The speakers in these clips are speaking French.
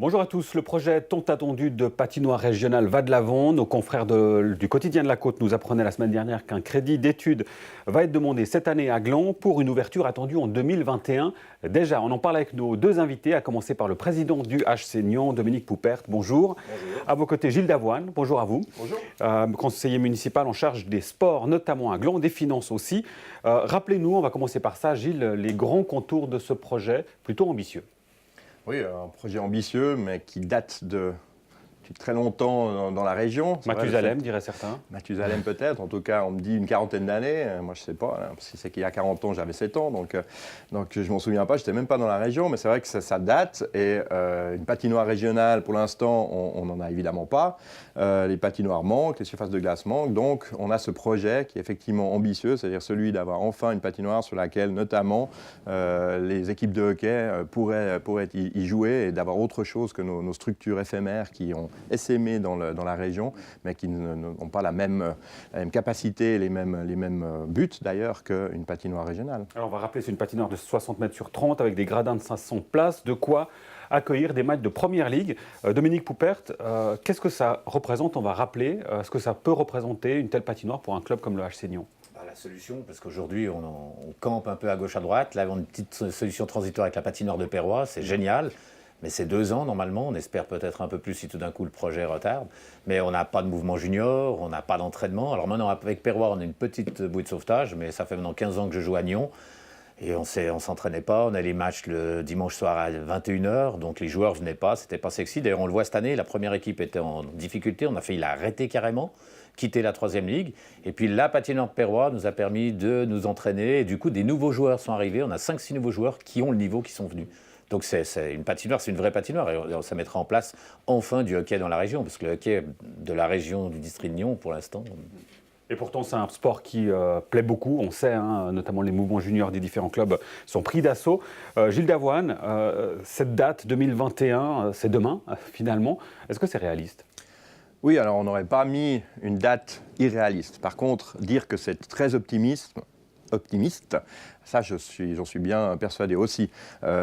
Bonjour à tous. Le projet tant attendu de patinoire régionale va de l'avant. Nos confrères du quotidien de la Côte nous apprenaient la semaine dernière qu'un crédit d'études va être demandé cette année à Gland pour une ouverture attendue en 2021. Déjà, on en parle avec nos deux invités, à commencer par le président du HC Nyon, Dominique Poupert. Bonjour. Bonjour. À vos côtés, Gilles Davoine. Bonjour à vous. Bonjour. Conseiller municipal en charge des sports, notamment à Gland, des finances aussi. Rappelez-nous, on va commencer par ça, Gilles, les grands contours de ce projet plutôt ambitieux. Oui, un projet ambitieux, mais qui date depuis très longtemps dans la région. Mathusalem, diraient certains. Mathusalem peut-être, en tout cas on me dit une quarantaine d'années, moi je ne sais pas, hein, si c'est qu'il y a 40 ans j'avais 7 ans, donc je ne m'en souviens pas, je n'étais même pas dans la région, mais c'est vrai que ça date, et une patinoire régionale pour l'instant on n'en a évidemment pas, les patinoires manquent, les surfaces de glace manquent, donc on a ce projet qui est effectivement ambitieux, c'est-à-dire celui d'avoir enfin une patinoire sur laquelle notamment les équipes de hockey pourraient y jouer, et d'avoir autre chose que nos structures éphémères qui ont essaimé dans la région, mais qui n'ont pas la même capacité, les mêmes buts d'ailleurs qu'une patinoire régionale. Alors on va rappeler, c'est une patinoire de 60 mètres sur 30 avec des gradins de 500 places, de quoi accueillir des matchs de première ligue. Dominique Poupert, qu'est-ce que ça représente? On va rappeler, ce que ça peut représenter une telle patinoire pour un club comme le HC Nyon. La solution, parce qu'aujourd'hui on campe un peu à gauche à droite, là on a une petite solution transitoire avec la patinoire de Perrois, c'est génial. Mais c'est 2 ans normalement, on espère peut-être un peu plus si tout d'un coup le projet retarde. Mais on n'a pas de mouvement junior, on n'a pas d'entraînement. Alors maintenant avec Perrois on a une petite bouée de sauvetage, mais ça fait maintenant 15 ans que je joue à Nyon. Et on ne s'entraînait pas, on a les matchs le dimanche soir à 21h, donc les joueurs ne venaient pas, c'était pas sexy. D'ailleurs on le voit cette année, la première équipe était en difficulté, on a failli l'arrêter carrément, quitter la 3e ligue. Et puis la patinoire de Perrois nous a permis de nous entraîner, et du coup des nouveaux joueurs sont arrivés, on a 5-6 nouveaux joueurs qui ont le niveau, qui sont venus. Donc c'est une patinoire, c'est une vraie patinoire, et ça mettra en place enfin du hockey dans la région, parce que le hockey de la région du district de Nyon, pour l'instant... Et pourtant, c'est un sport qui plaît beaucoup. On sait, notamment les mouvements juniors des différents clubs sont pris d'assaut. Gilles Davoine, cette date 2021, c'est demain, finalement. Est-ce que c'est réaliste ? Oui, alors on n'aurait pas mis une date irréaliste. Par contre, dire que c'est très optimiste, ça j'en suis bien persuadé aussi.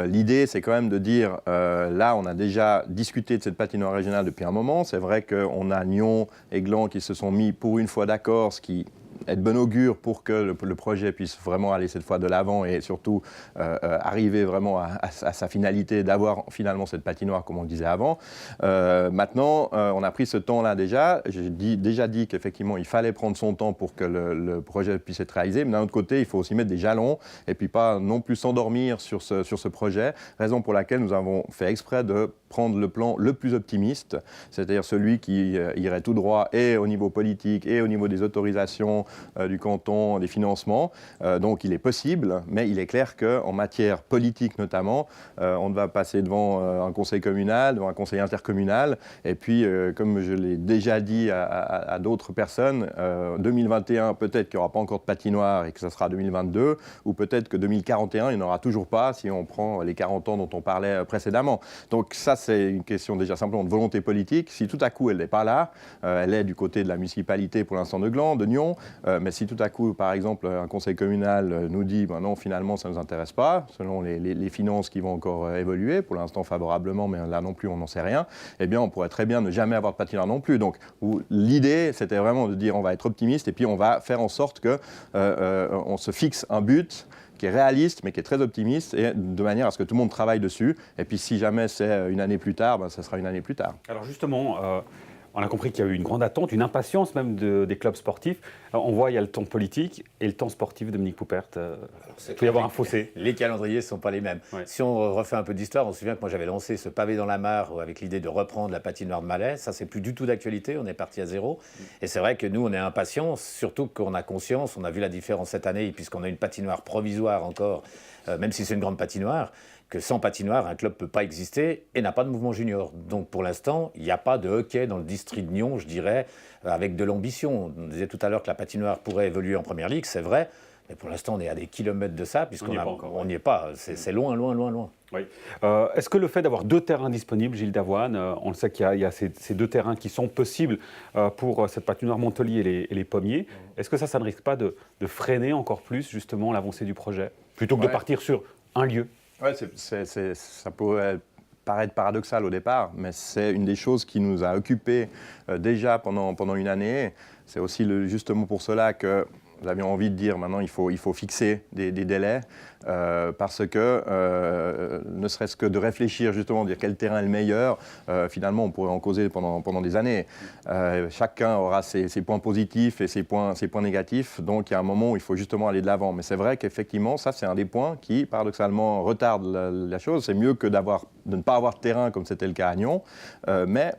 L'idée c'est quand même de dire, là on a déjà discuté de cette patinoire régionale depuis un moment, c'est vrai qu'on a Nyon et Gland qui se sont mis pour une fois d'accord, ce qui est de bon augure pour que le projet puisse vraiment aller cette fois de l'avant et surtout arriver vraiment à sa finalité d'avoir finalement cette patinoire comme on le disait avant. Maintenant, on a pris ce temps-là déjà. J'ai déjà dit qu'effectivement, il fallait prendre son temps pour que le projet puisse être réalisé. Mais d'un autre côté, il faut aussi mettre des jalons et puis pas non plus s'endormir sur ce projet. Raison pour laquelle nous avons fait exprès de prendre le plan le plus optimiste, c'est-à-dire celui qui irait tout droit et au niveau politique et au niveau des autorisations du canton, des financements. Donc il est possible, mais il est clair qu'en matière politique notamment, on va passer devant un conseil communal, devant un conseil intercommunal, et puis comme je l'ai déjà dit à d'autres personnes, 2021 peut-être qu'il n'y aura pas encore de patinoire et que ce sera 2022, ou peut-être que 2041 il n'y en aura toujours pas si on prend les 40 ans dont on parlait précédemment. Donc ça c'est une question déjà simplement de volonté politique. Si tout à coup elle n'est pas là, elle est du côté de la municipalité pour l'instant de Gland, de Nyon, mais si tout à coup, par exemple, un conseil communal nous dit ben non, finalement, ça ne nous intéresse pas, selon les finances qui vont encore évoluer, pour l'instant favorablement, mais là non plus, on n'en sait rien, eh bien, on pourrait très bien ne jamais avoir de patinoire non plus. Donc, l'idée, c'était vraiment de dire on va être optimiste et puis on va faire en sorte qu'on se fixe un but qui est réaliste, mais qui est très optimiste, et de manière à ce que tout le monde travaille dessus. Et puis, si jamais c'est une année plus tard, ben, ça sera une année plus tard. Alors justement, on a compris qu'il y a eu une grande attente, une impatience même des clubs sportifs. Alors, on voit il y a le temps politique et le temps sportif, Dominique Poupert. Il peut y avoir un fossé. Les calendriers ne sont pas les mêmes. Ouais. Si on refait un peu d'histoire, on se souvient que moi j'avais lancé ce pavé dans la mare avec l'idée de reprendre la patinoire de Malais. Ça, c'est plus du tout d'actualité, on est parti à zéro. Et c'est vrai que nous, on est impatients, surtout qu'on a conscience, on a vu la différence cette année, puisqu'on a une patinoire provisoire encore, même si c'est une grande patinoire, que sans patinoire, un club ne peut pas exister et n'a pas de mouvement junior. Donc pour l'instant, il n'y a pas de hockey dans le district de Nyon, je dirais, avec de l'ambition. On disait tout à l'heure que la patinoire pourrait évoluer en première ligue, c'est vrai, mais pour l'instant, on est à des kilomètres de ça, puisqu'on n'y est pas. C'est loin, loin, loin, loin. Oui. Est-ce que le fait d'avoir 2 terrains disponibles, Gilles Davoine, on le sait qu'il y a ces 2 terrains qui sont possibles pour cette patinoire Montelier et les Pommiers, est-ce que ça ne risque pas de freiner encore plus justement l'avancée du projet, plutôt que de partir sur un lieu? Oui, ça pourrait paraître paradoxal au départ, mais c'est une des choses qui nous a occupés déjà pendant une année. C'est aussi justement pour cela que nous avions envie de dire maintenant il faut fixer des délais parce que ne serait-ce que de réfléchir justement, dire quel terrain est le meilleur, finalement on pourrait en causer pendant des années. Chacun aura ses points positifs et ses points négatifs, donc il y a un moment où il faut justement aller de l'avant. Mais c'est vrai qu'effectivement ça c'est un des points qui paradoxalement retarde la chose. C'est mieux que de ne pas avoir de terrain comme c'était le cas à Nyon, mais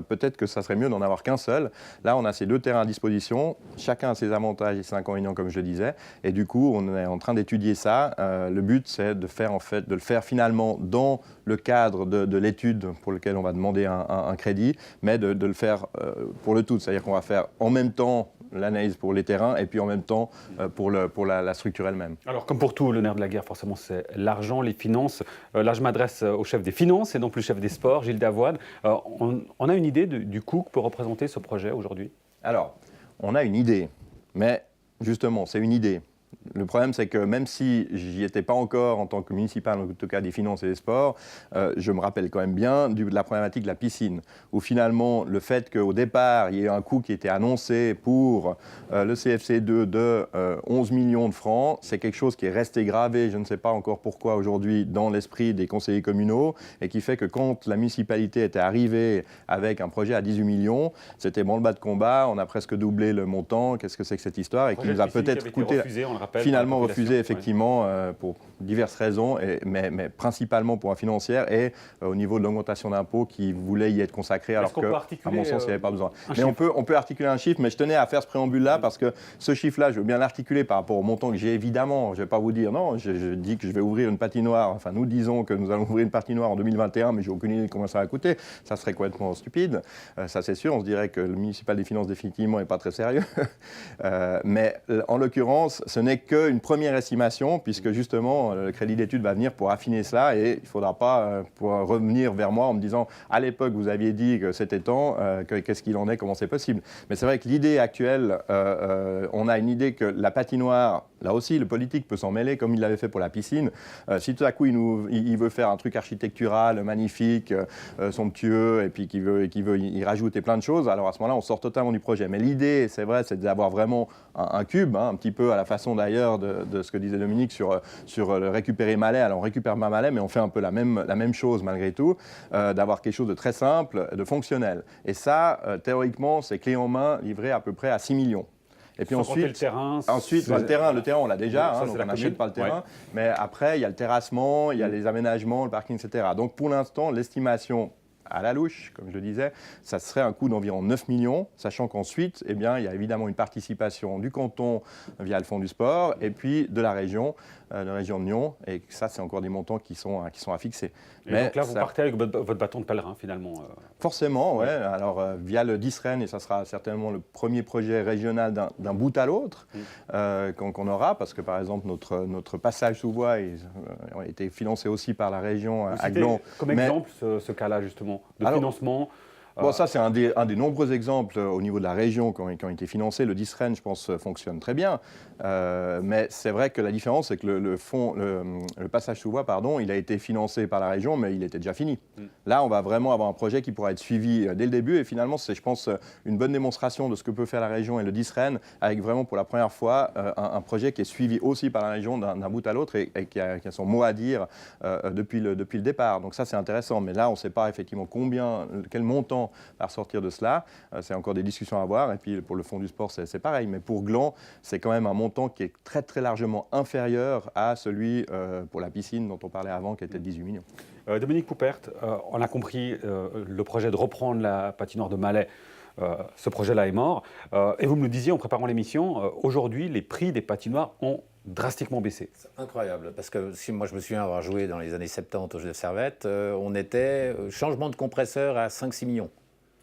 peut-être que ça serait mieux d'en avoir qu'un seul. Là on a ces 2 terrains à disposition, chacun a ses avantages et ses inconvénients comme je le disais, et du coup on est en train d'étudier ça. Le but, c'est de le faire finalement dans le cadre de l'étude pour laquelle on va demander un crédit, mais de le faire pour le tout. C'est-à-dire qu'on va faire en même temps l'analyse pour les terrains et puis en même temps pour la structure elle-même. Alors, comme pour tout, le nerf de la guerre, forcément, c'est l'argent, les finances. Là, je m'adresse au chef des finances et non plus chef des sports, Gilles Davoine. On a une idée du coût que peut représenter ce projet aujourd'hui ? Alors, on a une idée, mais justement, c'est une idée. Le problème, c'est que même si j'y étais pas encore en tant que municipal, en tout cas des finances et des sports, je me rappelle quand même bien de la problématique de la piscine, où finalement, le fait qu'au départ, il y ait un coût qui était annoncé pour le CFC2 de 11 millions de francs, c'est quelque chose qui est resté gravé, je ne sais pas encore pourquoi aujourd'hui, dans l'esprit des conseillers communaux, et qui fait que quand la municipalité était arrivée avec un projet à 18 millions, c'était branle-bas de combat, on a presque doublé le montant, qu'est-ce que c'est que cette histoire, et qui nous a peut-être coûté... Finalement refusé, effectivement, pour diverses raisons, mais principalement pour la financière et au niveau de l'augmentation d'impôts qui voulait y être consacré, alors qu'à mon sens, il n'y avait pas besoin. Mais on peut articuler un chiffre, mais je tenais à faire ce préambule-là parce que ce chiffre-là, je veux bien l'articuler par rapport au montant que j'ai, évidemment. Je ne vais pas vous dire, non, je dis que je vais ouvrir une patinoire, enfin nous disons que nous allons ouvrir une patinoire en 2021, mais je n'ai aucune idée de combien ça va coûter. Ça serait complètement stupide, ça c'est sûr, on se dirait que le municipal des finances définitivement n'est pas très sérieux. Mais en l'occurrence, ce n'est qu'une première estimation, puisque justement, le crédit d'études va venir pour affiner cela et il ne faudra pas revenir vers moi en me disant à l'époque, vous aviez dit que c'était temps, qu'est-ce qu'il en est, comment c'est possible. Mais c'est vrai que l'idée actuelle, on a une idée que la patinoire, là aussi, le politique peut s'en mêler comme il l'avait fait pour la piscine. Si tout à coup, il veut faire un truc architectural, magnifique, somptueux, et puis qu'il veut y rajouter plein de choses, alors à ce moment-là, on sort totalement du projet. Mais l'idée, c'est vrai, c'est d'avoir vraiment un cube, un petit peu à la façon d'ailleurs de ce que disait Dominique sur le récupérer Malais. Alors on récupère pas Malais, mais on fait un peu la même chose malgré tout, d'avoir quelque chose de très simple, de fonctionnel. Et ça, théoriquement, c'est clé en main, livré à peu près à 6 millions. Et puis ensuite, le terrain, on l'a déjà, donc on n'achète pas le terrain. Ouais. Mais après, il y a le terrassement, il y a les aménagements, le parking, etc. Donc pour l'instant, l'estimation à la louche, comme je le disais, ça serait un coût d'environ 9 millions, sachant qu'ensuite, il y a évidemment une participation du canton via le fonds du sport, et puis de la région de Nyon, et ça, c'est encore des montants qui sont à fixer. Et mais donc là, vous partez avec votre bâton de pèlerin, finalement Forcément, oui. Alors, via le DISREN, et ça sera certainement le premier projet régional d'un bout à l'autre qu'on aura, parce que, par exemple, notre passage sous voie a été financé aussi par la région à Gland. Comme exemple, ce cas-là, justement, de financement. Bon, ça, c'est un des nombreux exemples au niveau de la région qui ont été financés. Le DISREN, je pense, fonctionne très bien. Mais c'est vrai que la différence, c'est que le passage sous voie, il a été financé par la région, mais il était déjà fini. Là, on va vraiment avoir un projet qui pourra être suivi dès le début. Et finalement, c'est, je pense, une bonne démonstration de ce que peut faire la région et le DISREN, avec vraiment, pour la première fois, un projet qui est suivi aussi par la région d'un bout à l'autre et qui a son mot à dire depuis le départ. Donc ça, c'est intéressant. Mais là, on ne sait pas effectivement quel montant à ressortir de cela. C'est encore des discussions à avoir. Et puis pour le fonds du sport, c'est pareil. Mais pour Gland, c'est quand même un montant qui est très très largement inférieur à celui pour la piscine dont on parlait avant, qui était de 18 millions. Dominique Poupert, on a compris le projet de reprendre la patinoire de Malais. Ce projet-là est mort. Et vous me le disiez en préparant l'émission, aujourd'hui, les prix des patinoires ont drastiquement baissé. C'est incroyable, parce que si moi je me souviens avoir joué dans les années 70 au jeu de Servette, on était changement de compresseur à 5-6 millions.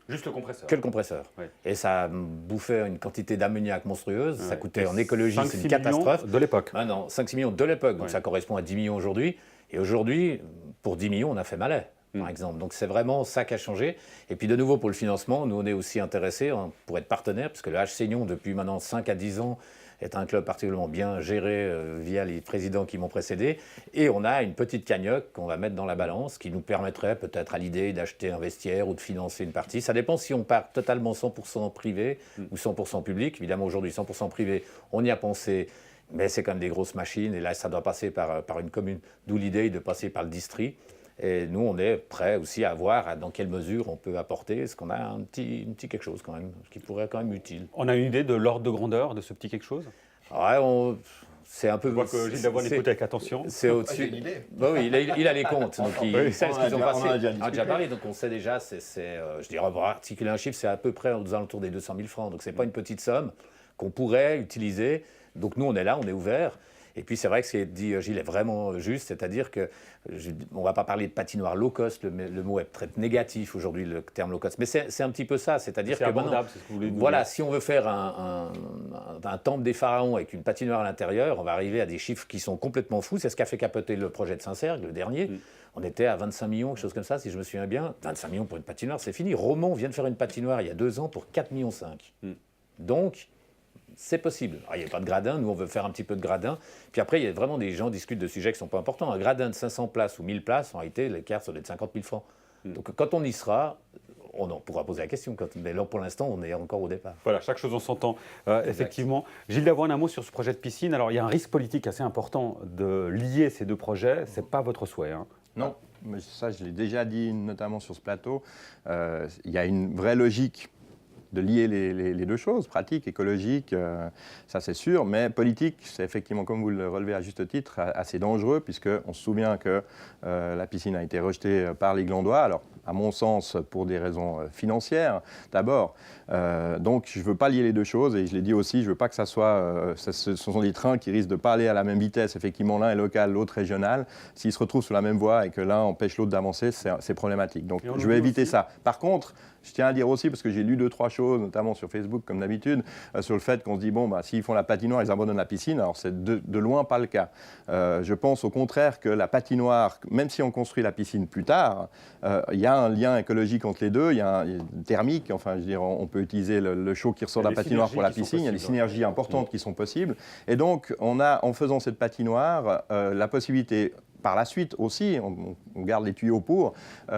Juste le compresseur. Que le compresseur. Oui. Et ça bouffait une quantité d'ammoniac monstrueuse, ça coûtait en écologie, c'est une catastrophe. De l'époque. Ah non, 5-6 millions de l'époque, donc ça correspond à 10 millions aujourd'hui. Et aujourd'hui, pour 10 millions, on a fait Malais, par exemple. Donc c'est vraiment ça qui a changé. Et puis de nouveau, pour le financement, nous on est aussi intéressés pour être partenaires, parce que le HC Nyon, depuis maintenant 5 à 10 ans, est un club particulièrement bien géré via les présidents qui m'ont précédé. Et on a une petite cagnotte qu'on va mettre dans la balance qui nous permettrait peut-être à l'idée d'acheter un vestiaire ou de financer une partie. Ça dépend si on part totalement 100% privé ou 100% public. Évidemment, aujourd'hui, 100% privé, on y a pensé. Mais c'est quand même des grosses machines et là, ça doit passer par une commune. D'où l'idée de passer par le district. Et nous, on est prêts aussi à voir dans quelle mesure on peut apporter. Est-ce qu'on a un petit quelque chose quand même, qui pourrait quand même utile. On a une idée de l'ordre de grandeur de ce petit quelque chose? Ouais, c'est un peu... Je vois que Gilles Lavoine écoute avec attention. C'est au-dessus. J'ai une idée. Bon, oui, il a les comptes, donc il sait ce qu'ils ont passé. On en a déjà On a déjà parlé, donc on sait déjà, je dirais, pour articuler un chiffre, c'est à peu près aux alentours des 200 000 francs. Donc c'est pas une petite somme qu'on pourrait utiliser. Donc nous, on est là, on est ouvert. Et puis c'est vrai que ce qu'a dit Gilles est vraiment juste, c'est-à-dire que on ne va pas parler de patinoire low cost, le mot est très négatif aujourd'hui, le terme low cost, mais c'est un petit peu ça, c'est-à-dire que abordable, c'est ce que vous voulez nous voilà, dire. si on veut faire un temple des pharaons avec une patinoire à l'intérieur, on va arriver à des chiffres qui sont complètement fous. C'est ce qu'a fait capoter le projet de Saint-Cergue, le dernier. On était à 25 millions, quelque chose comme ça, si je me souviens bien. 25 millions pour une patinoire, c'est fini. Romont vient de faire une patinoire il y a 2 ans pour 4,5 millions. Donc, c'est possible. Alors, il n'y a pas de gradin, nous on veut faire un petit peu de gradin. Puis après, il y a vraiment des gens qui discutent de sujets qui ne sont pas importants. Un gradin de 500 places ou 1000 places, en réalité, l'écart, ça doit être 50 000 francs. Donc quand on y sera, on en pourra poser la question. Mais là, pour l'instant, on est encore au départ. Voilà, chaque chose en son temps, effectivement. Gilles Lavoine, un mot sur ce projet de piscine. Alors, il y a un risque politique assez important de lier ces deux projets. Ce n'est pas votre souhait, hein? Non, mais ça je l'ai déjà dit notamment sur ce plateau. Il y a une vraie logique de lier les deux choses, pratique, écologique, ça c'est sûr, mais politique, c'est effectivement, comme vous le relevez à juste titre, assez dangereux, puisqu'on se souvient que la piscine a été rejetée par les Glandois, alors à mon sens pour des raisons financières d'abord. Donc je ne veux pas lier les deux choses, et je l'ai dit aussi, je ne veux pas que ça soit, ce sont des trains qui risquent de ne pas aller à la même vitesse, effectivement l'un est local, l'autre régional. S'ils se retrouvent sur la même voie et que l'un empêche l'autre d'avancer, c'est problématique. Donc je vais éviter ça. Par contre, je tiens à dire aussi, parce que j'ai lu 2-3 choses, notamment sur Facebook, comme d'habitude, sur le fait qu'on se dit, bon, s'ils font la patinoire, ils abandonnent la piscine. Alors, c'est de loin pas le cas. Je pense au contraire que la patinoire, même si on construit la piscine plus tard, il y a un lien écologique entre les deux. Il y a un thermique, enfin, je veux dire, on peut utiliser le chaud qui ressort de la patinoire pour la piscine. Il y a des synergies importantes qui sont possibles. Et donc, on a, en faisant cette patinoire, la possibilité par la suite aussi, on garde les tuyaux pour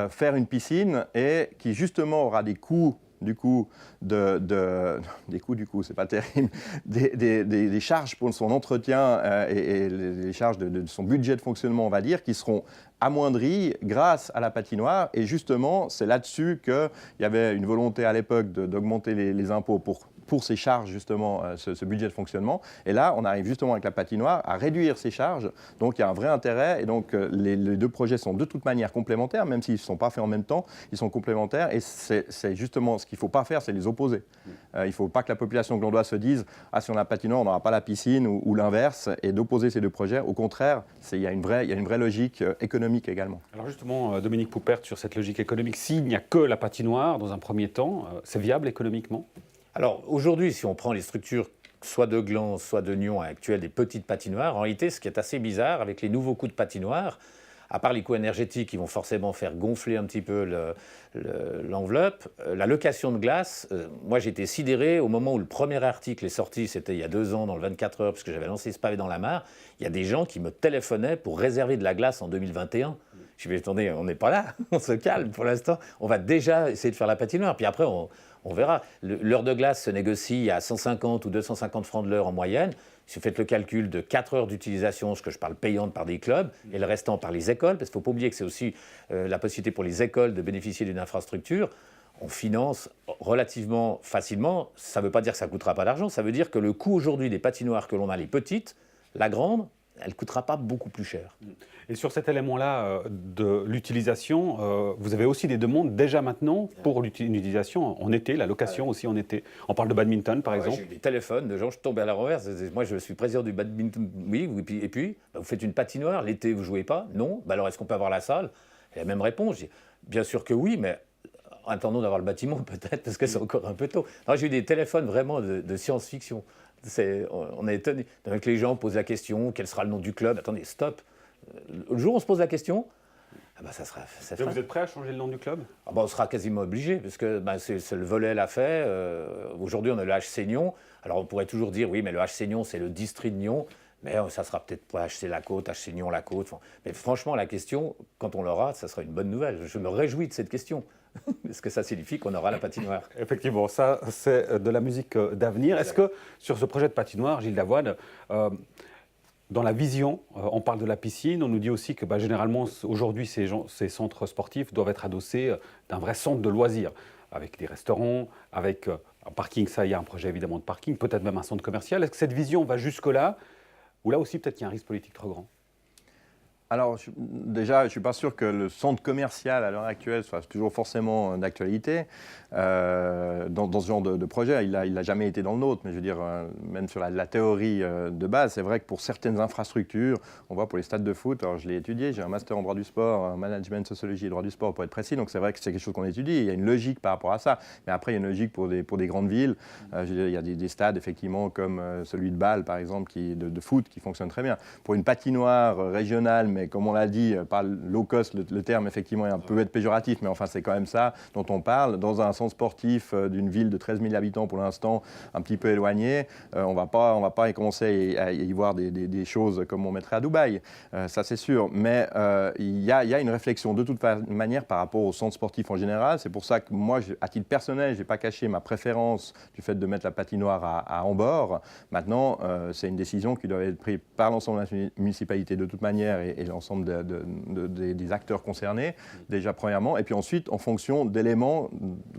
faire une piscine et qui justement aura des coûts du coup, c'est pas terrible, des charges pour son entretien et les charges de son budget de fonctionnement, on va dire, qui seront amoindries grâce à la patinoire. Et justement, c'est là-dessus qu'il y avait une volonté à l'époque d'augmenter les impôts pour ces charges, justement, ce budget de fonctionnement. Et là, on arrive justement avec la patinoire à réduire ces charges. Donc, il y a un vrai intérêt. Et donc, les deux projets sont de toute manière complémentaires, même s'ils ne sont pas faits en même temps, ils sont complémentaires. Et c'est justement ce qu'il ne faut pas faire, c'est les opposer. Il ne faut pas que la population glandoise se dise « Ah, si on a la patinoire, on n'aura pas la piscine » ou l'inverse, et d'opposer ces deux projets. Au contraire, il y a une vraie logique économique également. Alors justement, Dominique Poupert, sur cette logique économique, s'il n'y a que la patinoire, dans un premier temps, c'est viable économiquement ? Alors aujourd'hui, si on prend les structures soit de Gland, soit de Nyon actuelles, des petites patinoires, en réalité, ce qui est assez bizarre avec les nouveaux coûts de patinoire, à part les coûts énergétiques qui vont forcément faire gonfler un petit peu l'enveloppe, la location de glace, moi j'ai été sidéré au moment où le premier article est sorti, c'était il y a 2 ans dans le 24 heures, puisque j'avais lancé ce pavé dans la mare, il y a des gens qui me téléphonaient pour réserver de la glace en 2021. Je me dis, attendez, on n'est pas là, on se calme pour l'instant, on va déjà essayer de faire la patinoire, puis après on verra. L'heure de glace se négocie à 150 ou 250 francs de l'heure en moyenne. Si vous faites le calcul de 4 heures d'utilisation, ce que je parle payante par des clubs, et le restant par les écoles, parce qu'il ne faut pas oublier que c'est aussi la possibilité pour les écoles de bénéficier d'une infrastructure, on finance relativement facilement. Ça ne veut pas dire que ça ne coûtera pas d'argent, ça veut dire que le coût aujourd'hui des patinoires que l'on a, les petites, la grande, elle ne coûtera pas beaucoup plus cher. Et sur cet élément-là de l'utilisation, vous avez aussi des demandes déjà maintenant pour l'utilisation en été, la location aussi en été. On parle de badminton par exemple. J'ai eu des téléphones de gens, je tombais à la renverse. Moi je suis président du badminton, oui, et puis vous faites une patinoire, l'été vous ne jouez pas? Non. Alors est-ce qu'on peut avoir la salle? Et la même réponse, bien sûr que oui, mais attendons d'avoir le bâtiment peut-être, parce que c'est encore un peu tôt. J'ai eu des téléphones vraiment de science-fiction. On est étonné. Donc les gens posent la question, quel sera le nom du club? Attendez, stop. Le jour où on se pose la question, c'est Vous êtes prêt à changer le nom du club? On sera quasiment obligé, parce que c'est le volet l'a fait. Aujourd'hui, on a le HC Nyon. Alors, on pourrait toujours dire, oui, mais le HC Nyon, c'est le district de Nyon. Mais ça sera peut-être pour HC La Côte, HC Nyon La Côte. Mais franchement, la question, quand on l'aura, ça sera une bonne nouvelle. Je me réjouis de cette question. Parce que ça signifie qu'on aura la patinoire. Effectivement, ça, c'est de la musique d'avenir. Est-ce que, sur ce projet de patinoire, Gilles Davoine, dans la vision, on parle de la piscine, on nous dit aussi que généralement, aujourd'hui, ces centres sportifs doivent être adossés d'un vrai centre de loisirs, avec des restaurants, avec un parking, ça, il y a un projet évidemment de parking, peut-être même un centre commercial. Est-ce que cette vision va jusque-là, ou là aussi peut-être qu'il y a un risque politique trop grand? Alors, déjà, je ne suis pas sûr que le centre commercial à l'heure actuelle soit toujours forcément d'actualité dans ce genre de projet. Il n'a jamais été dans le nôtre, mais je veux dire, même sur la théorie de base, c'est vrai que pour certaines infrastructures, on voit pour les stades de foot, alors je l'ai étudié, j'ai un master en droit du sport, en management, sociologie et droit du sport pour être précis, donc c'est vrai que c'est quelque chose qu'on étudie, il y a une logique par rapport à ça. Mais après, il y a une logique pour des grandes villes. Je veux dire, il y a des stades, effectivement, comme celui de Bâle, par exemple, de foot, qui fonctionne très bien. Pour une patinoire régionale, mais comme on l'a dit, pas low cost, le terme effectivement peut être péjoratif, mais enfin c'est quand même ça dont on parle. Dans un centre sportif d'une ville de 13 000 habitants pour l'instant, un petit peu éloigné, on va pas commencer à y voir des choses comme on mettrait à Dubaï, ça c'est sûr. Mais il y a une réflexion de toute manière par rapport au centre sportif en général. C'est pour ça que moi, à titre personnel, je n'ai pas caché ma préférence du fait de mettre la patinoire à Ambord. Maintenant, c'est une décision qui doit être prise par l'ensemble de la municipalité de toute manière et l'ensemble des acteurs concernés, déjà premièrement, et puis ensuite en fonction d'éléments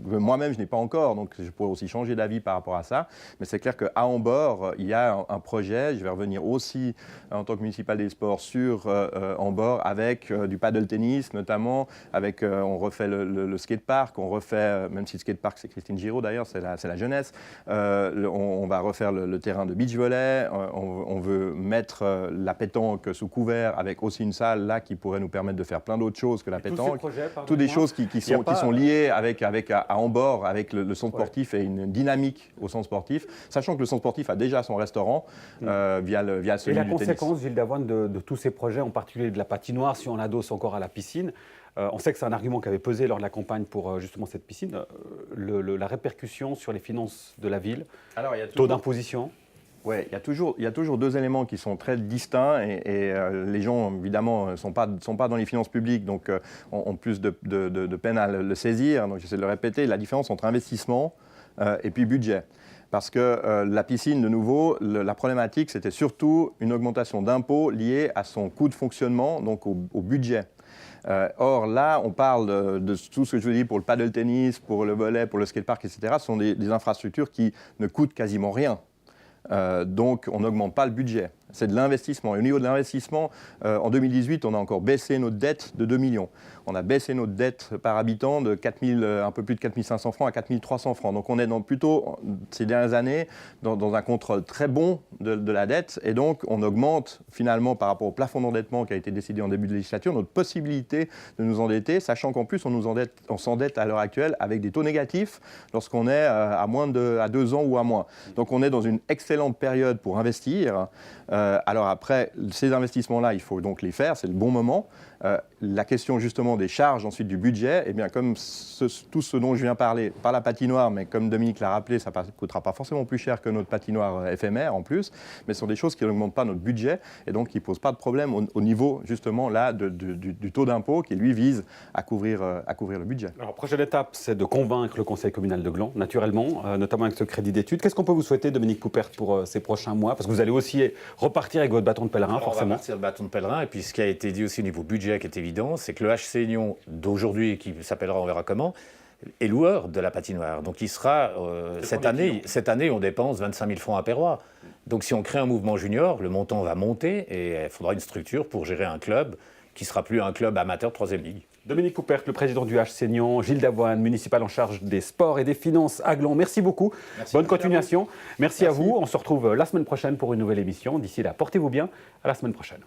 que moi-même je n'ai pas encore, donc je pourrais aussi changer d'avis par rapport à ça, mais c'est clair qu'à Ambord, il y a un projet, je vais revenir aussi en tant que municipal des sports sur Ambord avec du paddle tennis notamment, avec on refait le skatepark, on refait, même si le skatepark c'est Christine Giraud d'ailleurs, c'est la jeunesse, on va refaire le terrain de beach volley, on veut mettre la pétanque sous couvert avec aussi une salle là qui pourrait nous permettre de faire plein d'autres choses que la pétanque. Toutes des choses qui sont liées à Ambord, avec le centre sportif et une dynamique au centre sportif, sachant que le centre sportif a déjà son restaurant via celui du tennis. Et la conséquence, Gilles Davoine, de tous ces projets, en particulier de la patinoire, si on l'adosse encore à la piscine, on sait que c'est un argument qui avait pesé lors de la campagne pour justement cette piscine, la répercussion sur les finances de la ville, taux d'imposition. Oui, il y a toujours deux éléments qui sont très distincts et les gens, évidemment, ne sont pas dans les finances publiques, donc ont plus de peine à le saisir. Donc j'essaie de le répéter, la différence entre investissement et puis budget. Parce que la piscine, de nouveau, la problématique, c'était surtout une augmentation d'impôts liée à son coût de fonctionnement, donc au budget. Or là, on parle de tout ce que je vous dis pour le paddle tennis, pour le volley, pour le skatepark, etc. Ce sont des infrastructures qui ne coûtent quasiment rien. Donc on n'augmente pas le budget. C'est de l'investissement. Et au niveau de l'investissement, en 2018, on a encore baissé notre dette de 2 millions. On a baissé notre dette par habitant de un peu plus de 4 500 francs à 4 300 francs. Donc on est plutôt, ces dernières années, dans un contrôle très bon de la dette. Et donc on augmente finalement par rapport au plafond d'endettement qui a été décidé en début de législature, notre possibilité de nous endetter, sachant qu'en plus on s'endette à l'heure actuelle avec des taux négatifs lorsqu'on est à 2 ans ou à moins. Donc on est dans une excellente période pour investir. Alors après, ces investissements-là, il faut donc les faire, c'est le bon moment. La question justement des charges, ensuite du budget, eh bien comme tout ce dont je viens parler, pas la patinoire, mais comme Dominique l'a rappelé, ça ne coûtera pas forcément plus cher que notre patinoire éphémère en plus, mais ce sont des choses qui n'augmentent pas notre budget et donc qui ne posent pas de problème au niveau justement là du taux d'impôt qui lui vise à couvrir le budget. Alors prochaine étape, c'est de convaincre le conseil communal de Gland, naturellement, notamment avec ce crédit d'études. Qu'est-ce qu'on peut vous souhaiter, Dominique Poupert, pour ces prochains mois? Parce que vous allez aussi repartir avec votre bâton de pèlerin, forcément. On va partir de bâton de pèlerin, et puis ce qui a été dit aussi au niveau budget, qui est évident, c'est que le HC Nyon d'aujourd'hui, qui s'appellera on verra comment, est loueur de la patinoire. Donc il sera, cette année, on dépense 25 000 francs à Perrois. Donc si on crée un mouvement junior, le montant va monter et il faudra une structure pour gérer un club qui ne sera plus un club amateur 3e ligue. Dominique Poupert, le président du HC Nyon, Gilles Davoine, municipal en charge des sports et des finances à Gland. Merci beaucoup. Bonne continuation. Merci à vous. On se retrouve la semaine prochaine pour une nouvelle émission. D'ici là, portez-vous bien. À la semaine prochaine.